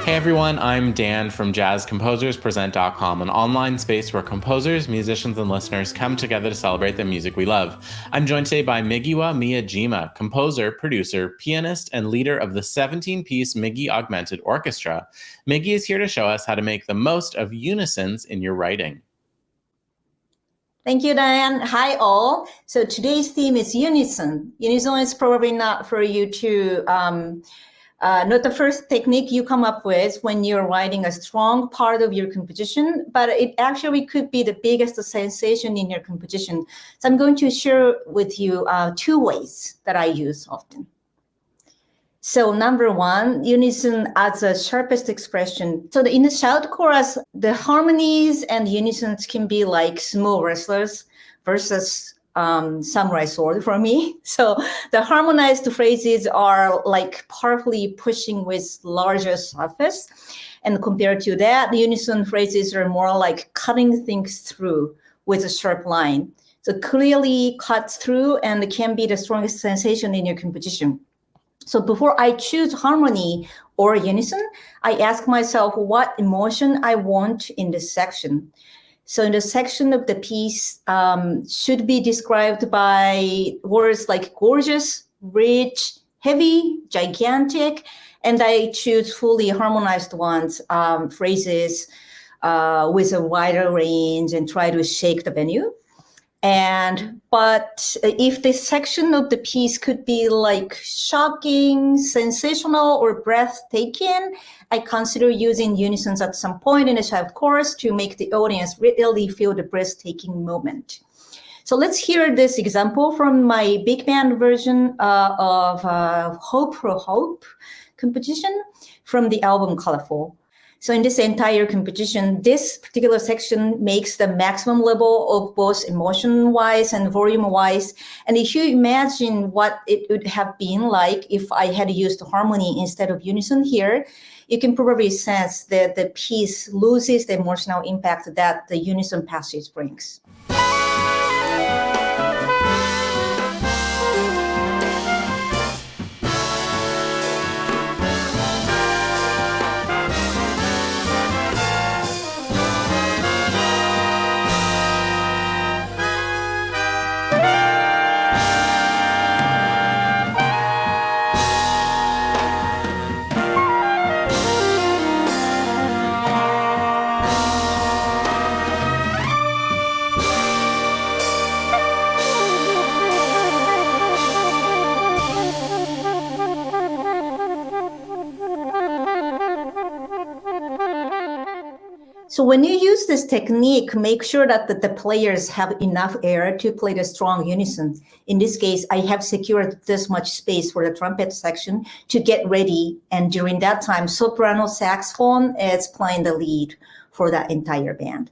Hey everyone, I'm Dan from JazzComposersPresent.com, an online space where composers, musicians, and listeners come together to celebrate the music we love. I'm joined today by Miggy Miyajima, composer, producer, pianist, and leader of the 17-piece Miggy Augmented Orchestra. Miggy is here to show us how to make the most of unisons in your writing. Thank you, Diane. Hi, all. So today's theme is unison. Unison is probably not for you to not the first technique you come up with when you're writing a strong part of your composition, but it actually could be the biggest sensation in your composition. So I'm going to share with you 2 ways that I use often. So number 1, unison as a sharpest expression. So in the shout chorus, the harmonies and unisons can be like small wrestlers versus samurai sword for me. So the harmonized phrases are like powerfully pushing with larger surface. And compared to that, the unison phrases are more like cutting things through with a sharp line. So clearly cuts through and can be the strongest sensation in your composition. So before I choose harmony or unison, I ask myself what emotion I want in this section. So in the section of the piece should be described by words like gorgeous, rich, heavy, gigantic, and I choose fully harmonized ones, phrases with a wider range and try to shake the venue. But if the section of the piece could be like shocking, sensational, or breathtaking, I consider using unisons at some point in the shout chorus to make the audience really feel the breathtaking moment. So let's hear this example from my big band version of Hope for Hope composition from the album Colorful. So in this entire composition, this particular section makes the maximum level of both emotion-wise and volume-wise. And if you imagine what it would have been like if I had used harmony instead of unison here, you can probably sense that the piece loses the emotional impact that the unison passage brings. So when you use this technique, make sure that the players have enough air to play the strong unison. In this case, I have secured this much space for the trumpet section to get ready. And during that time, soprano saxophone is playing the lead for that entire band.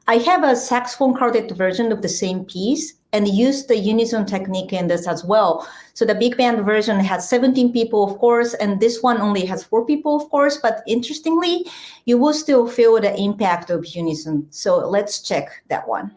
I have a saxophone quartet version of the same piece and use the unison technique in this as well. So the big band version has 17 people, of course, and this one only has 4 people, of course, but interestingly, you will still feel the impact of unison. So let's check that one.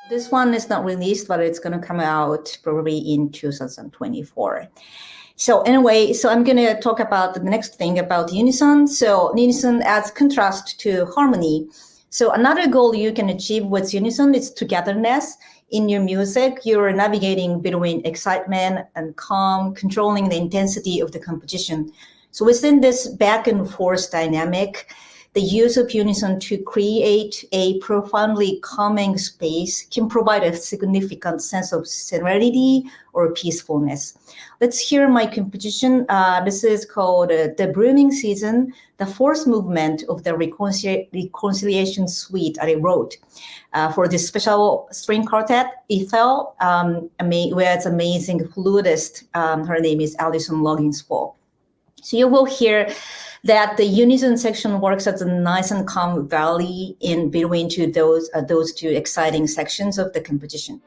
This one is not released, but it's going to come out probably in 2024. So anyway, so I'm going to talk about the next thing about unison. So unison adds contrast to harmony. So another goal you can achieve with unison is togetherness. In your music, you're navigating between excitement and calm, controlling the intensity of the composition. So within this back and forth dynamic, the use of Unison to create a profoundly calming space can provide a significant sense of serenity or peacefulness. Let's hear my composition. This is called The Blooming Season, the fourth movement of the Reconciliation Suite I wrote for this special string quartet, Ethel, with amazing flutist. Her name is Alison Loggins-Fall. So you will hear that the unison section works as a nice and calm valley in between those two exciting sections of the composition.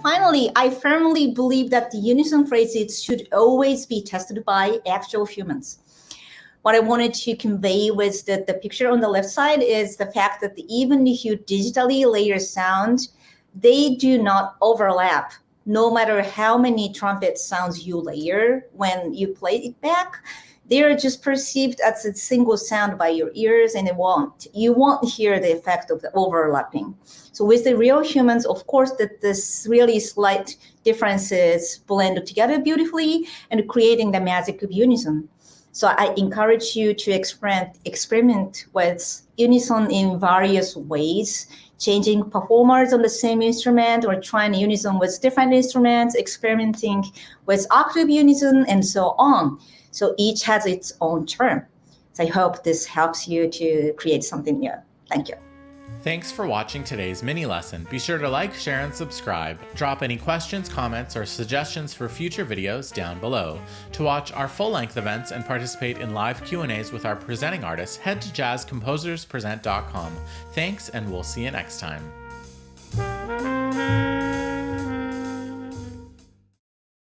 Finally, I firmly believe that the unison phrases should always be tested by actual humans. What I wanted to convey with the picture on the left side is the fact that even if you digitally layer sound, they do not overlap. No matter how many trumpet sounds you layer, when you play it back, they're just perceived as a single sound by your ears, and you won't hear the effect of the overlapping. So with the real humans, of course, that this really slight differences blend together beautifully and creating the magic of unison. So I encourage you to experiment with unison in various ways, changing performers on the same instrument or trying unison with different instruments, experimenting with octave unison, and so on. So each has its own term. So I hope this helps you to create something new. Thank you. Thanks for watching today's mini lesson. Be sure to like, share, and subscribe. Drop any questions, comments, or suggestions for future videos down below. To watch our full-length events and participate in live Q&As with our presenting artists, head to jazzcomposerspresent.com. Thanks, and we'll see you next time.